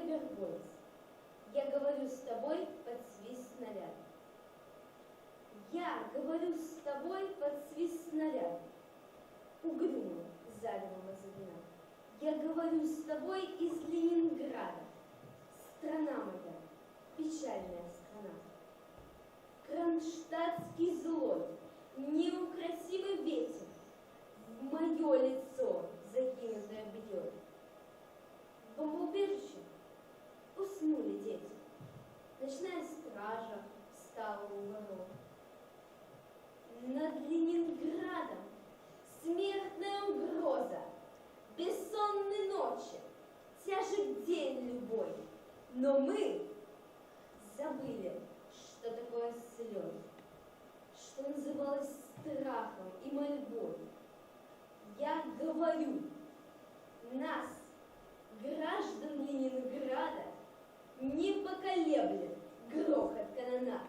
Ривервойс. Я говорю с тобой под свист снаряда. Я говорю с тобой под свист снаряда. Угрюмо залива Мазовина. Я говорю с тобой из Ленинграда. Страна моя, печальная страна. Кронштадтский злой, неукрасивый ветер в мое лицо закинутое бьет. В бомбоубежище уснули дети. Ночная стража встала у ворот. Над Ленинградом смертная угроза, бессонные ночи, тяжек день любой. Но мы забыли, что такое слезы, что называлось страхом и мольбой. Я говорю, нас, граждан Ленинграда, не поколеблет грохот канонад.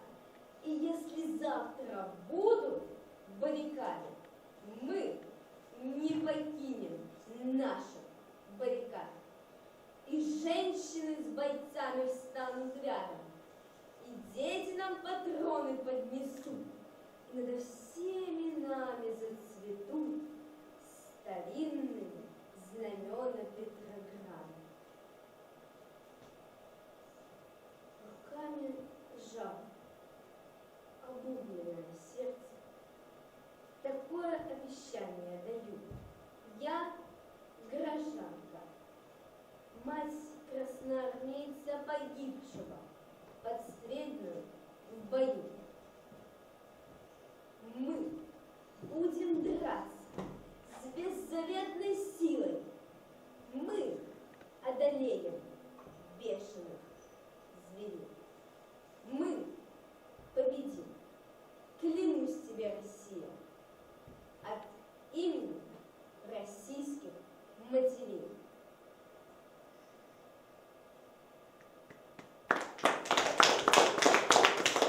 И если завтра будут баррикады, мы не покинем наших баррикад. И женщины с бойцами встанут рядом, и дети нам патроны поднесут, и над всеми нами зацветут старинные знамена Петрограда. Руками жал, обугленное сердце. Такое обещание даю. Я гражданка, мать красноармейца погибшего, подстрельную в бою. Мы будем драться с беззаветной